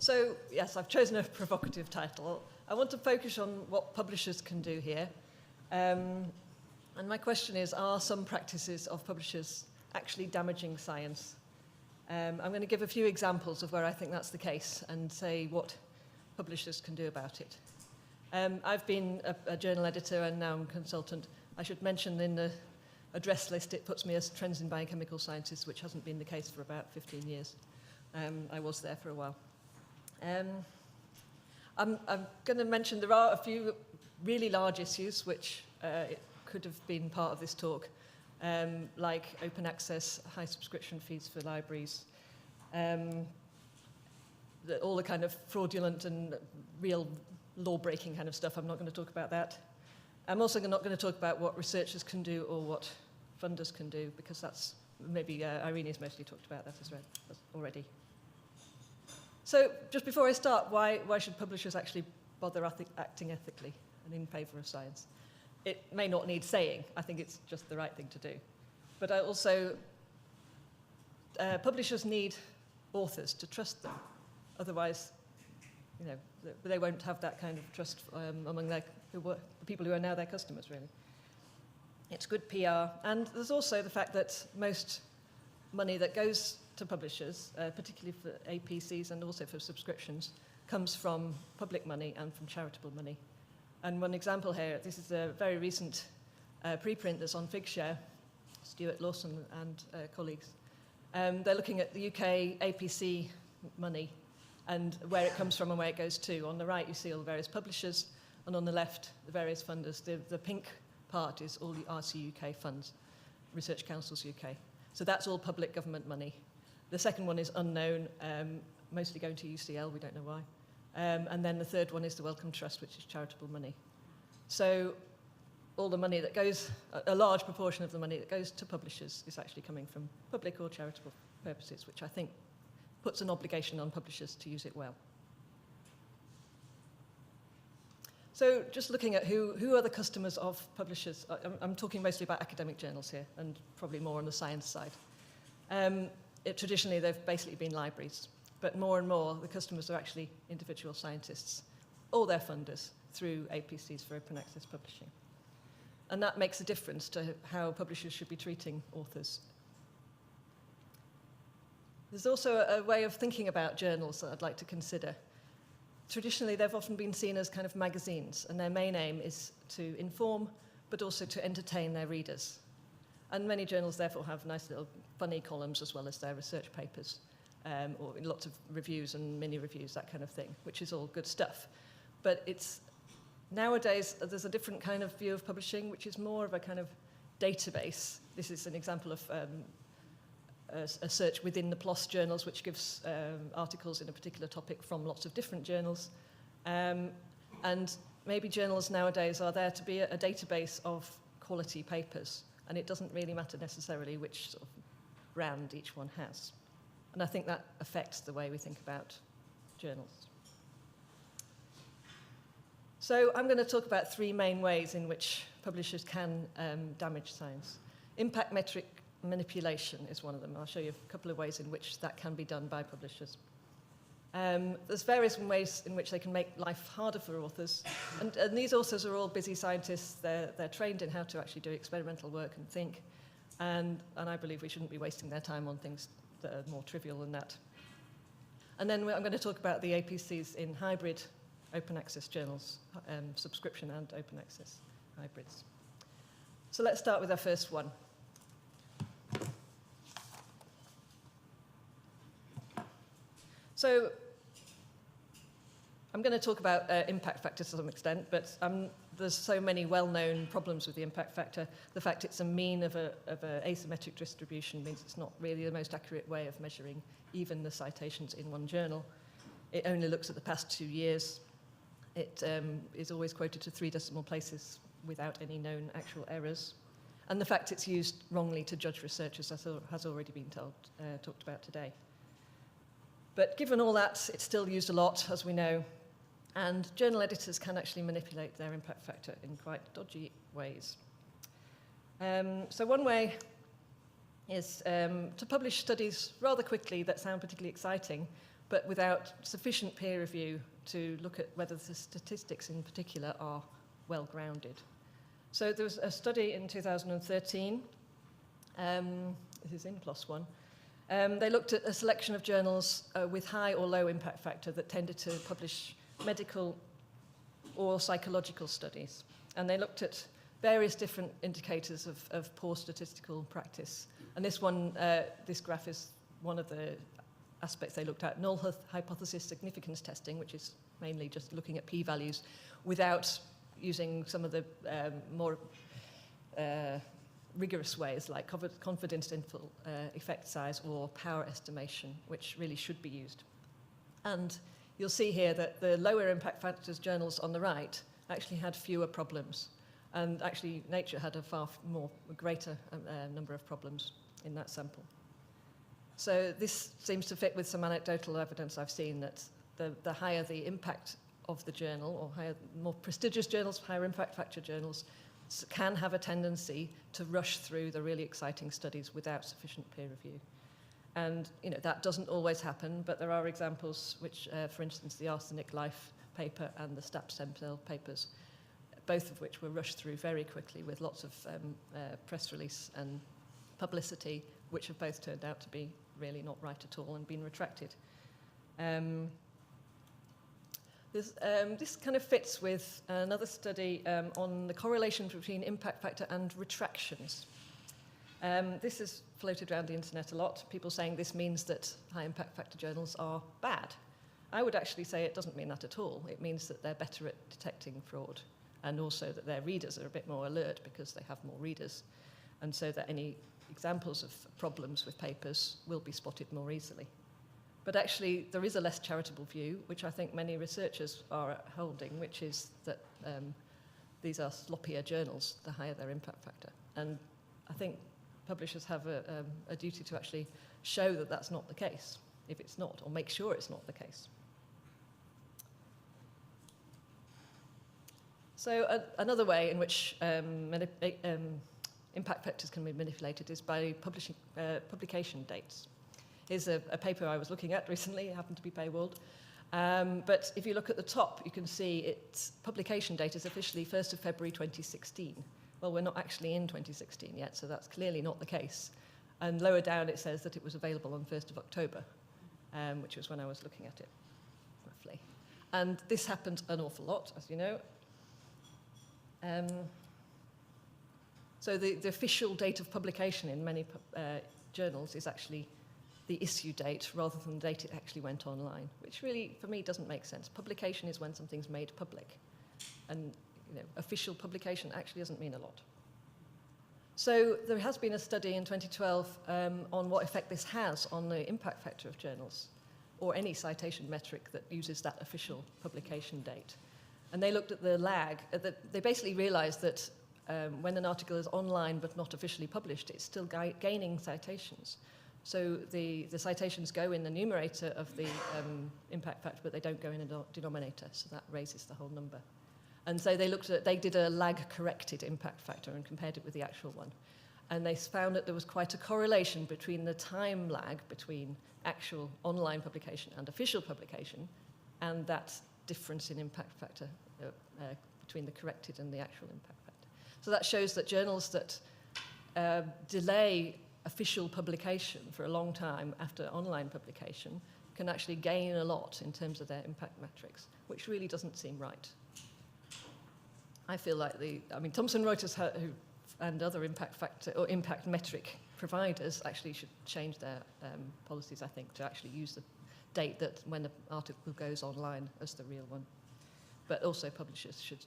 So, yes, I've chosen a provocative title. I want to focus on what publishers can do here. And my question is, are some practices of publishers actually damaging science? I'm going to give a few examples of where I think that's the case and say what publishers can do about it. I've been a journal editor and now I'm a consultant. I should mention in the address list it puts me as Trends in Biochemical Sciences, which hasn't been the case for about 15 years. I was there for a while. I'm going to mention there are a few really large issues which it could have been part of this talk, like open access, high subscription fees for libraries, all the kind of fraudulent and real law-breaking kind of stuff. I'm not going to talk about that. I'm also not going to talk about what researchers can do or what funders can do, because that's maybe Irene has mostly talked about that as already. So just before I start, why should publishers actually bother acting ethically and in favour of science? It may not need saying. I think it's just the right thing to do. But I also, publishers need authors to trust them. Otherwise, you know, they won't have that kind of trust among the people who are now their customers, really. It's good PR. And there's also the fact that most money that goes to publishers, particularly for APCs and also for subscriptions, comes from public money and from charitable money. And one example here, this is a very recent preprint that's on Figshare, Stuart Lawson and colleagues. They're looking at the UK APC money and where it comes from and where it goes to. On the right, you see all the various publishers, and on the left, the various funders. The pink part is all the RC UK funds, Research Councils UK. So that's all public government money. The second one is unknown, mostly going to UCL, we don't know why. And then the third one is the Wellcome Trust, which is charitable money. So all the money that goes, a large proportion of the money that goes to publishers is actually coming from public or charitable purposes, which I think puts an obligation on publishers to use it well. So just looking at who are the customers of publishers, I'm talking mostly about academic journals here and probably more on the science side. Traditionally, they've basically been libraries, but more and more the customers are actually individual scientists or their funders through APCs for open access publishing. And that makes a difference to how publishers should be treating authors. There's also a way of thinking about journals that I'd like to consider. Traditionally, they've often been seen as kind of magazines, and their main aim is to inform, but also to entertain their readers. And many journals, therefore, have nice little funny columns as well as their research papers, or lots of reviews and mini-reviews, that kind of thing, which is all good stuff. But nowadays, there's a different kind of view of publishing, which is more of a kind of database. This is an example of a search within the PLOS journals, which gives articles in a particular topic from lots of different journals. And maybe journals nowadays are there to be a database of quality papers, and it doesn't really matter necessarily which sort of brand each one has. And I think that affects the way we think about journals. So I'm going to talk about three main ways in which publishers can damage science. Impact metric manipulation is one of them. I'll show you a couple of ways in which that can be done by publishers. There's various ways in which they can make life harder for authors. And these authors are all busy scientists. They're trained in how to actually do experimental work and think. And I believe we shouldn't be wasting their time on things that are more trivial than that. And then I'm going to talk about the APCs in hybrid open access journals, subscription and open access hybrids. So let's start with our first one. So I'm going to talk about impact factor to some extent, but there's so many well-known problems with the impact factor. The fact it's a mean of an asymmetric distribution means it's not really the most accurate way of measuring even the citations in one journal. It only looks at the past 2 years. It is always quoted to 3 decimal places without any known actual errors. And the fact it's used wrongly to judge researchers has already been talked about today. But given all that, it's still used a lot, as we know, and journal editors can actually manipulate their impact factor in quite dodgy ways. So one way is to publish studies rather quickly that sound particularly exciting, but without sufficient peer review to look at whether the statistics in particular are well grounded. So there was a study in 2013, this is in PLOS One. They looked at a selection of journals with high or low impact factor that tended to publish medical or psychological studies. And they looked at various different indicators of poor statistical practice. And this one, this graph is one of the aspects they looked at, null hypothesis significance testing, which is mainly just looking at p-values without using some of the more rigorous ways like confidence interval effect size or power estimation, which really should be used. And you'll see here that the lower impact factors journals on the right actually had fewer problems. And actually, Nature had a far greater number of problems in that sample. So this seems to fit with some anecdotal evidence I've seen that the higher the impact of the journal, or more prestigious journals, higher impact factor journals, can have a tendency to rush through the really exciting studies without sufficient peer review. And that doesn't always happen, but there are examples which, for instance, the Arsenic Life paper and the STAP stem cell papers, both of which were rushed through very quickly with lots of press release and publicity, which have both turned out to be really not right at all and been retracted. This kind of fits with another study on the correlation between impact factor and retractions. This has floated around the internet a lot, people saying this means that high impact factor journals are bad. I would actually say it doesn't mean that at all. It means that they're better at detecting fraud, and also that their readers are a bit more alert because they have more readers, and so that any examples of problems with papers will be spotted more easily. But actually, there is a less charitable view, which I think many researchers are holding, which is that these are sloppier journals, the higher their impact factor. And I think publishers have a duty to actually show that that's not the case, if it's not, or make sure it's not the case. So another way in which impact factors can be manipulated is by publication dates. Here's a paper I was looking at recently. It happened to be paywalled. But if you look at the top, you can see its publication date is officially 1st of February 2016. Well, we're not actually in 2016 yet, so that's clearly not the case. And lower down, it says that it was available on 1st of October, which was when I was looking at it, roughly. And this happened an awful lot, as you know. So the official date of publication in many journals is actually the issue date rather than the date it actually went online, which really, for me, doesn't make sense. Publication is when something's made public, and official publication actually doesn't mean a lot. So there has been a study in 2012 on what effect this has on the impact factor of journals, or any citation metric that uses that official publication date. And they looked at the lag. They basically realized that when an article is online but not officially published, it's still gaining citations. So the citations go in the numerator of the impact factor, but they don't go in a denominator, so that raises the whole number. And so they did a lag-corrected impact factor and compared it with the actual one. And they found that there was quite a correlation between the time lag between actual online publication and official publication, and that difference in impact factor between the corrected and the actual impact factor. So that shows that journals that delay official publication for a long time after online publication can actually gain a lot in terms of their impact metrics, which really doesn't seem right. I feel like Thomson Reuters and other impact factor or impact metric providers actually should change their policies, I think, to actually use the date that when the article goes online as the real one. But also publishers should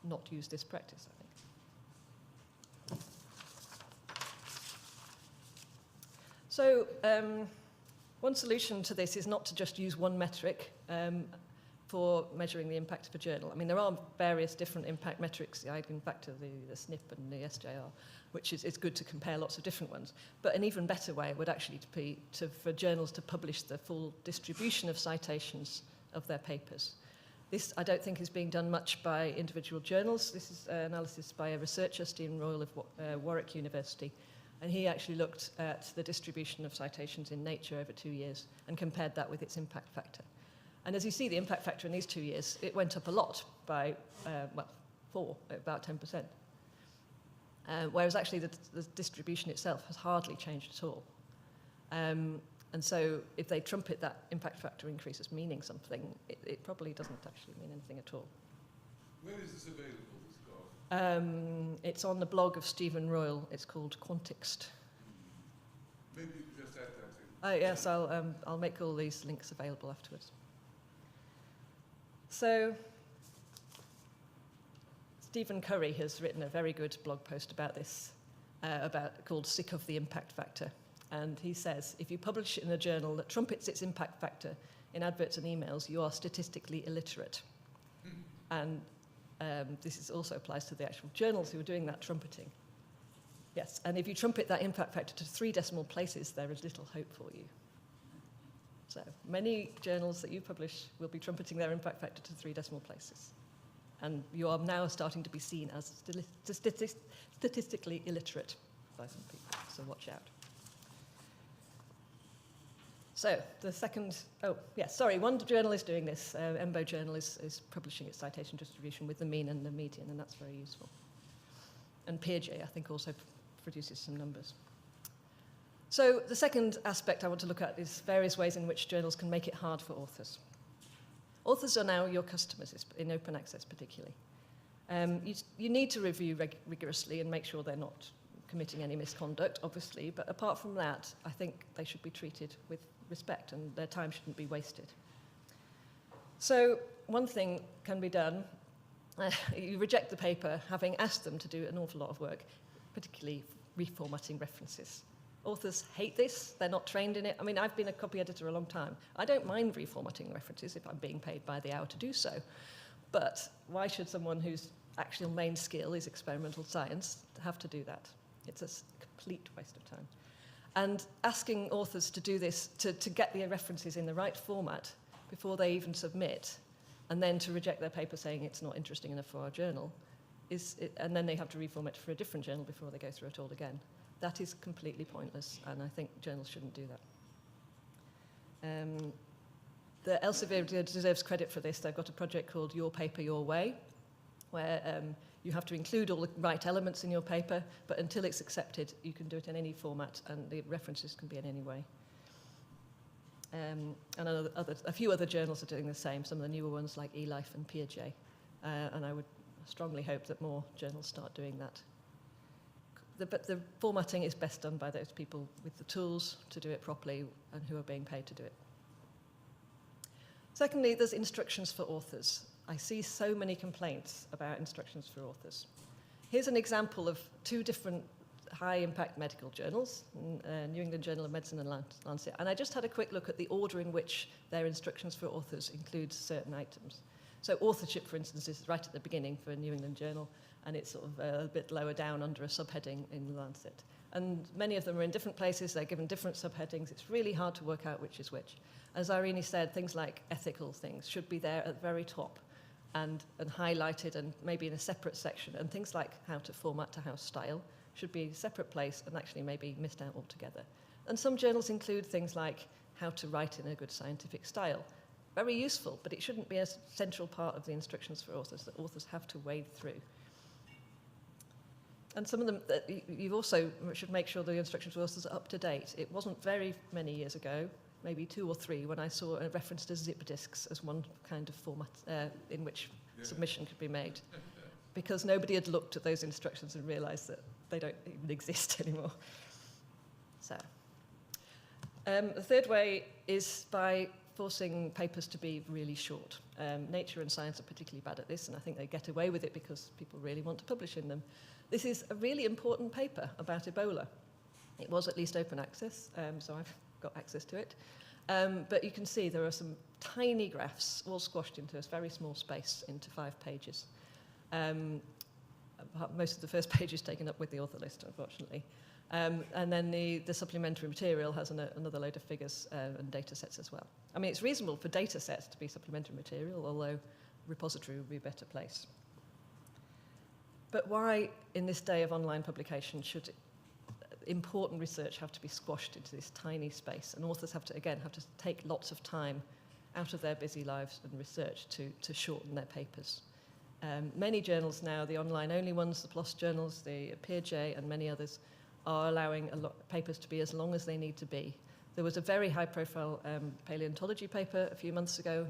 not use this practice, I think. So one solution to this is not to just use one metric for measuring the impact of a journal. I mean, there are various different impact metrics, the eigenfactor, the SNP and the SJR, which is good to compare lots of different ones. But an even better way would actually be for journals to publish the full distribution of citations of their papers. This, I don't think, is being done much by individual journals. This is analysis by a researcher, Stephen Royal of Warwick University, And he actually looked at the distribution of citations in Nature over 2 years and compared that with its impact factor. And as you see, the impact factor in these 2 years, it went up a lot by, about 10%. Whereas actually the distribution itself has hardly changed at all. And so if they trumpet that impact factor increase as meaning something, it probably doesn't actually mean anything at all. Where is this available, this graph? It's on the blog of Stephen Royal. It's called Quantixt. Maybe you could just add that in. Yes, I'll make all these links available afterwards. So Stephen Curry has written a very good blog post about this, called Sick of the Impact Factor. And he says, if you publish it in a journal that trumpets its impact factor in adverts and emails, you are statistically illiterate. And this also applies to the actual journals who are doing that trumpeting. Yes, and if you trumpet that impact factor to 3 decimal places, there is little hope for you. So many journals that you publish will be trumpeting their impact factor to 3 decimal places. And you are now starting to be seen as statistically illiterate by some people, so watch out. So the second, one journal is doing this. EMBO journal is publishing its citation distribution with the mean and the median, and that's very useful. And PeerJ, I think, also produces some numbers. So the second aspect I want to look at is various ways in which journals can make it hard for authors. Authors are now your customers, in open access particularly. You need to review rigorously and make sure they're not committing any misconduct, obviously, but apart from that, I think they should be treated with respect and their time shouldn't be wasted. So one thing can be done. You reject the paper having asked them to do an awful lot of work, particularly reformatting references. Authors hate this. They're not trained in it. I mean, I've been a copy editor a long time. I don't mind reformatting references if I'm being paid by the hour to do so. But why should someone whose actual main skill is experimental science have to do that? It's a complete waste of time. And asking authors to do this, to get the references in the right format before they even submit, and then to reject their paper saying it's not interesting enough for our journal, and then they have to reformat for a different journal before they go through it all again. That is completely pointless, and I think journals shouldn't do that. The Elsevier deserves credit for this. They've got a project called Your Paper, Your Way, where you have to include all the right elements in your paper, but until it's accepted, you can do it in any format, and the references can be in any way. And a few other journals are doing the same, some of the newer ones like eLife and PeerJ, and I would strongly hope that more journals start doing that. But the formatting is best done by those people with the tools to do it properly and who are being paid to do it. Secondly, there's instructions for authors. I see so many complaints about instructions for authors. Here's an example of 2 different high-impact medical journals, New England Journal of Medicine and Lancet, and I just had a quick look at the order in which their instructions for authors include certain items. So authorship, for instance, is right at the beginning for New England Journal, and it's sort of a bit lower down under a subheading in the Lancet. And many of them are in different places, they're given different subheadings, it's really hard to work out which is which. As Irene said, things like ethical things should be there at the very top and highlighted and maybe in a separate section, and things like how to format to house style should be a separate place and actually maybe missed out altogether. And some journals include things like how to write in a good scientific style. Very useful, but it shouldn't be a central part of the instructions for authors that authors have to wade through. And some of them, you also should make sure the instructions for authors are up to date. It wasn't very many years ago, maybe 2 or 3, when I saw a reference to zip disks as one kind of format in which submission could be made, because nobody had looked at those instructions and realised that they don't even exist anymore. So, the third way is by forcing papers to be really short. Nature and Science are particularly bad at this, and I think they get away with it because people really want to publish in them. This is a really important paper about Ebola. It was at least open access, so I've got access to it. But you can see there are some tiny graphs all squashed into a very small space into 5 pages. Most of the first page is taken up with the author list, unfortunately. And then the supplementary material has another load of figures and data sets as well. I mean, it's reasonable for data sets to be supplementary material, although repository would be a better place. But why, in this day of online publication, should important research have to be squashed into this tiny space, and authors have to take lots of time out of their busy lives and research to shorten their papers. Many journals now, the online-only ones, the PLOS journals, the PeerJ, and many others, are allowing papers to be as long as they need to be. There was a very high-profile paleontology paper a few months ago,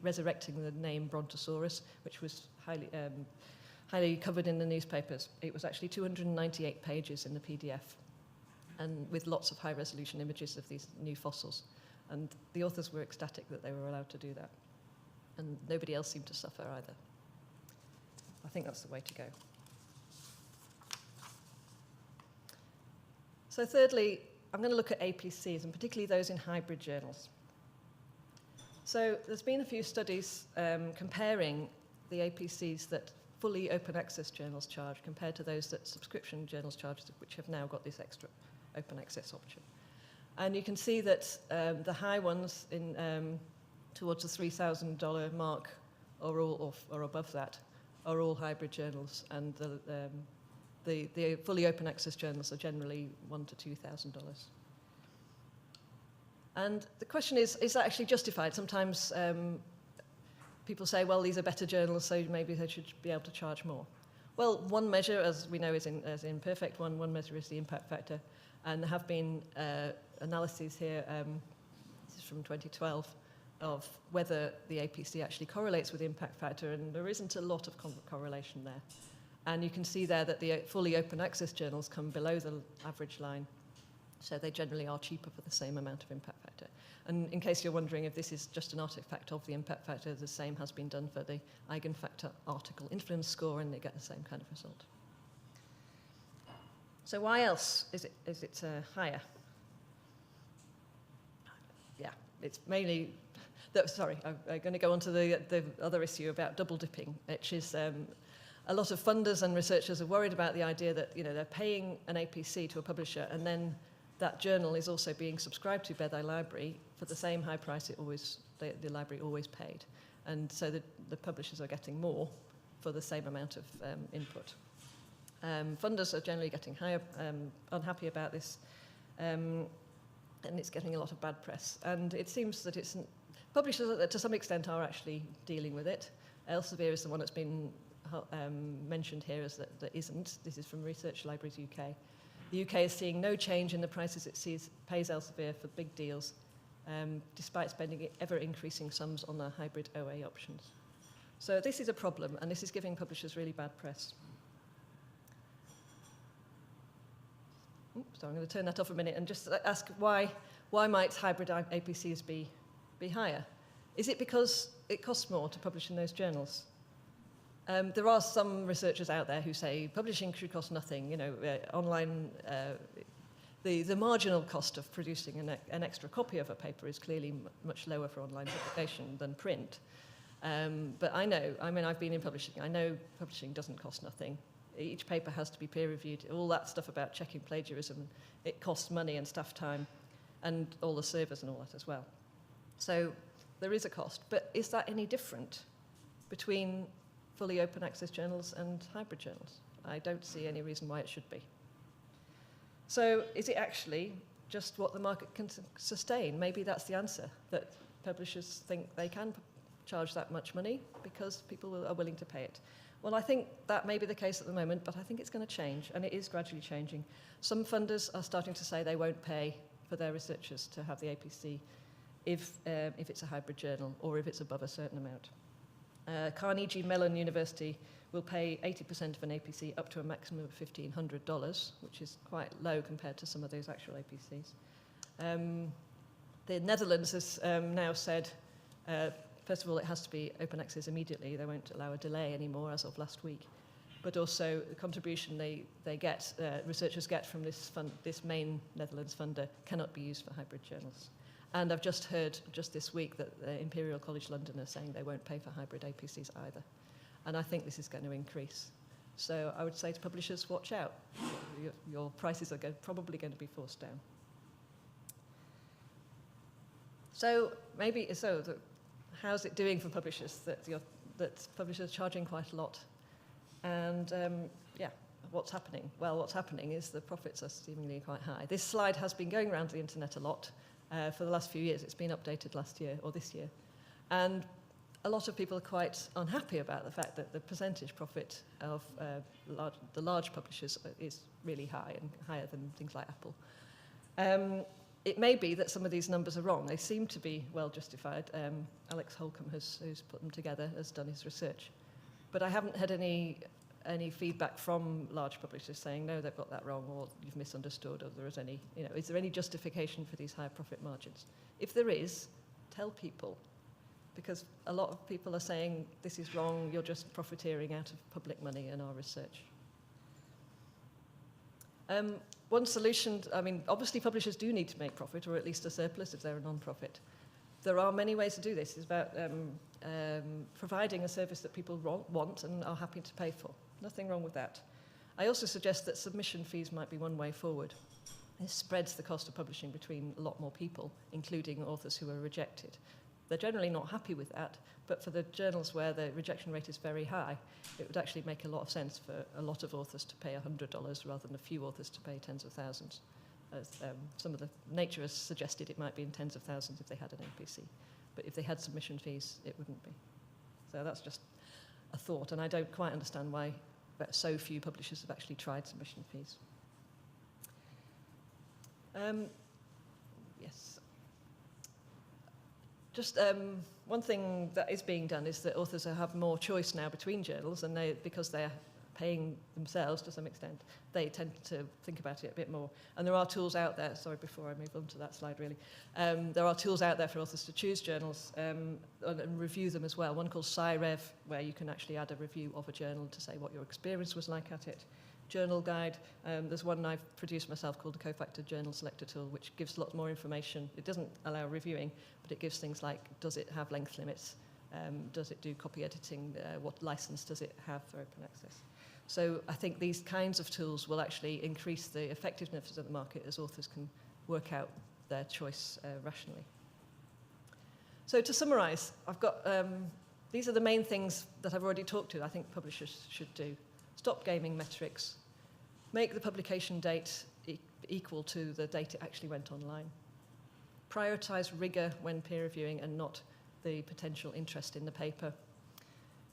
resurrecting the name Brontosaurus, which was highly covered in the newspapers. It was actually 298 pages in the PDF, and with lots of high-resolution images of these new fossils. And the authors were ecstatic that they were allowed to do that. And nobody else seemed to suffer either. I think that's the way to go. So thirdly, I'm going to look at APCs, and particularly those in hybrid journals. So there's been a few studies comparing the APCs that fully open access journals charge compared to those that subscription journals charge, which have now got this extra open access option. And you can see that the high ones towards the $3,000 mark or above that are all hybrid journals, and the fully open access journals are generally $1,000 to $2,000. And the question is that actually justified? Sometimes people say, well, these are better journals, so maybe they should be able to charge more. Well, one measure, as we know, is in Perfect one measure is the impact factor, and there have been analyses here, this is from 2012, of whether the APC actually correlates with the impact factor, and there isn't a lot of correlation there. And you can see there that the fully open access journals come below the average line, so they generally are cheaper for the same amount of impact factor. And in case you're wondering if this is just an artifact of the impact factor, the same has been done for the eigenfactor article influence score, and they get the same kind of result. So why else is it higher? Yeah, it's mainly... Sorry, I'm going to go on to the other issue about double dipping, which is a lot of funders and researchers are worried about the idea that they're paying an APC to a publisher, and then that journal is also being subscribed to by their library for the same high price the library always paid. And so the publishers are getting more for the same amount of input. Funders are generally getting unhappy about this, and it's getting a lot of bad press. And it seems that publishers, to some extent, are actually dealing with it. Elsevier is the one that's been mentioned here as that isn't. This is from Research Libraries UK. The UK is seeing no change in the prices it pays Elsevier for big deals, despite spending ever-increasing sums on their hybrid OA options. So this is a problem, and this is giving publishers really bad press. So I'm going to turn that off a minute and just ask why might hybrid APCs be higher? Is it because it costs more to publish in those journals? There are some researchers out there who say publishing should cost nothing. Online, the marginal cost of producing an extra copy of a paper is clearly much lower for online publication than print. But I've been in publishing. I know publishing doesn't cost nothing. Each paper has to be peer-reviewed. All that stuff about checking plagiarism, it costs money and staff time, and all the servers and all that as well. So there is a cost. But is that any different between fully open access journals and hybrid journals? I don't see any reason why it should be. So is it actually just what the market can sustain? Maybe that's the answer, that publishers think they can charge that much money because people are willing to pay it. Well, I think that may be the case at the moment, but I think it's going to change, and it is gradually changing. Some funders are starting to say they won't pay for their researchers to have the APC if it's a hybrid journal or if it's above a certain amount. Carnegie Mellon University will pay 80% of an APC up to a maximum of $1,500, which is quite low compared to some of those actual APCs. The Netherlands has now said, first of all, it has to be open access immediately. They won't allow a delay anymore as of last week. But also the contribution they get, researchers get from this main Netherlands funder cannot be used for hybrid journals. And I've just heard just this week that Imperial College London are saying they won't pay for hybrid APCs either. And I think this is going to increase. So I would say to publishers, watch out. Your prices are probably going to be forced down. So how's it doing for publishers that publishers are charging quite a lot? And what's happening? Well, what's happening is the profits are seemingly quite high. This slide has been going around the internet a lot for the last few years. It's been updated last year or this year. And a lot of people are quite unhappy about the fact that the percentage profit of the large publishers is really high and higher than things like Apple. It may be that some of these numbers are wrong. They seem to be well justified. Alex Holcomb, who's put them together, has done his research. But I haven't had any feedback from large publishers saying, no, they've got that wrong, or you've misunderstood, or there is any, is there any justification for these higher profit margins? If there is, tell people. Because a lot of people are saying, this is wrong, you're just profiteering out of public money in our research. One solution, obviously publishers do need to make profit, or at least a surplus if they're a non-profit. There are many ways to do this. It's about providing a service that people want and are happy to pay for. Nothing wrong with that. I also suggest that submission fees might be one way forward. This spreads the cost of publishing between a lot more people, including authors who are rejected. They're generally not happy with that, but for the journals where the rejection rate is very high, it would actually make a lot of sense for a lot of authors to pay $100 rather than a few authors to pay tens of thousands. As some of the nature has suggested, it might be in tens of thousands if they had an APC. But if they had submission fees, it wouldn't be. So that's just a thought, and I don't quite understand why so few publishers have actually tried submission fees. Yes. Just one thing that is being done is that authors have more choice now between journals, and because they're paying themselves to some extent, they tend to think about it a bit more. And there are tools out there, sorry, before I move on to that slide really, there are tools out there for authors to choose journals and review them as well. One called SciRev, where you can actually add a review of a journal to say what your experience was like at it. Journal guide, there's one I've produced myself called the Cofactor Journal Selector Tool, which gives lots more information. It doesn't allow reviewing, but it gives things like, does it have length limits? Does it do copy editing? What license does it have for open access? So I think these kinds of tools will actually increase the effectiveness of the market as authors can work out their choice rationally. So to summarise, I've got, these are the main things that I've already talked to I think publishers should do. Stop gaming metrics. Make the publication date equal to the date it actually went online. Prioritise rigour when peer reviewing and not the potential interest in the paper.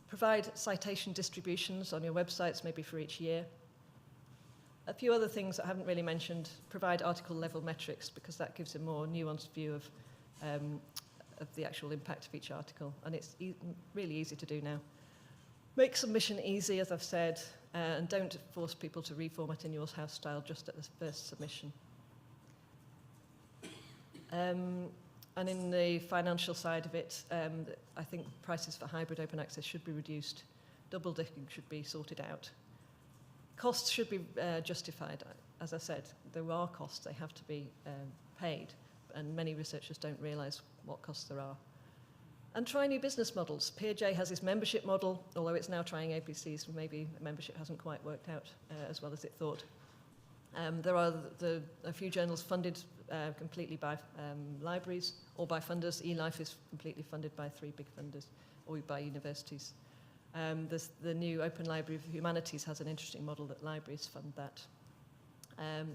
Provide citation distributions on your websites, maybe for each year. A few other things that I haven't really mentioned. Provide article level metrics, because that gives a more nuanced view of the actual impact of each article, and it's really easy to do now. Make submission easy, as I've said, and don't force people to reformat in your house style just at the first submission. And in the financial side of it, I think prices for hybrid open access should be reduced. Double dipping should be sorted out. Costs should be justified. As I said, there are costs, they have to be paid, and many researchers don't realise what costs there are. And try new business models. PeerJ has this membership model, although it's now trying APCs, maybe membership hasn't quite worked out as well as it thought. There are a few journals funded completely by libraries or by funders. eLife is completely funded by 3 big funders, or by universities. There's the new Open Library of Humanities has an interesting model that libraries fund that.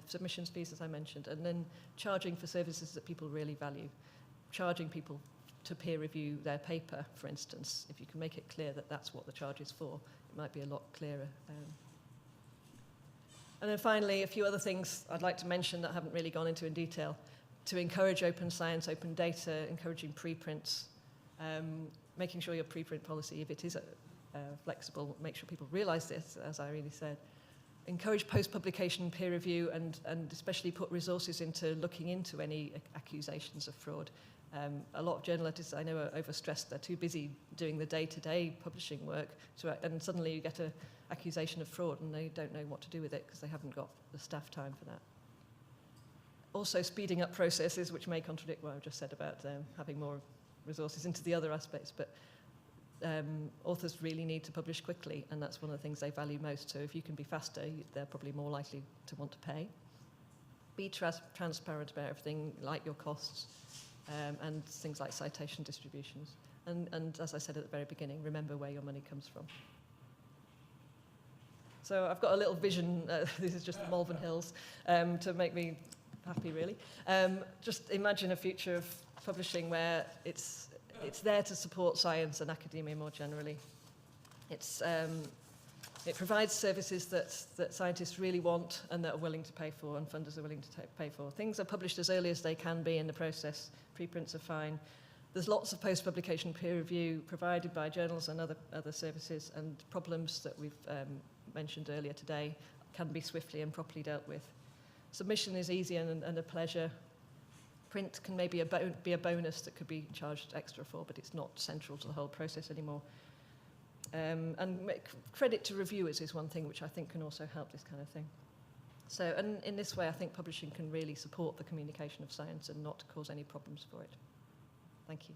Submissions fees, as I mentioned, and then charging for services that people really value. Charging people to peer review their paper, for instance. If you can make it clear that that's what the charge is for, it might be a lot clearer. And then finally, a few other things I'd like to mention that I haven't really gone into in detail. To encourage open science, open data, encouraging preprints, making sure your preprint policy, if it is flexible, make sure people realise this, as I really said. Encourage post-publication peer review and especially put resources into looking into any accusations of fraud. A lot of journal editors I know are overstressed. They're too busy doing the day-to-day publishing work, and suddenly you get an accusation of fraud and they don't know what to do with it because they haven't got the staff time for that. Also speeding up processes, which may contradict what I've just said about having more resources into the other aspects, but authors really need to publish quickly, and that's one of the things they value most. So if you can be faster, they're probably more likely to want to pay. Be transparent about everything, like your costs, and things like citation distributions. And as I said at the very beginning, remember where your money comes from. So I've got a little vision, this is just the Malvern Hills, to make me happy, really. Just imagine a future of publishing where it's there to support science and academia more generally. It provides services that scientists really want and that are willing to pay for and funders are willing to pay for. Things are published as early as they can be in the process. Preprints are fine. There's lots of post-publication peer review provided by journals and other services, and problems that we've mentioned earlier today can be swiftly and properly dealt with. Submission is easy and a pleasure. Print can maybe be a bonus that could be charged extra for, but it's not central to the whole process anymore. And credit to reviewers is one thing which I think can also help this kind of thing. So, and in this way, I think publishing can really support the communication of science and not cause any problems for it. Thank you.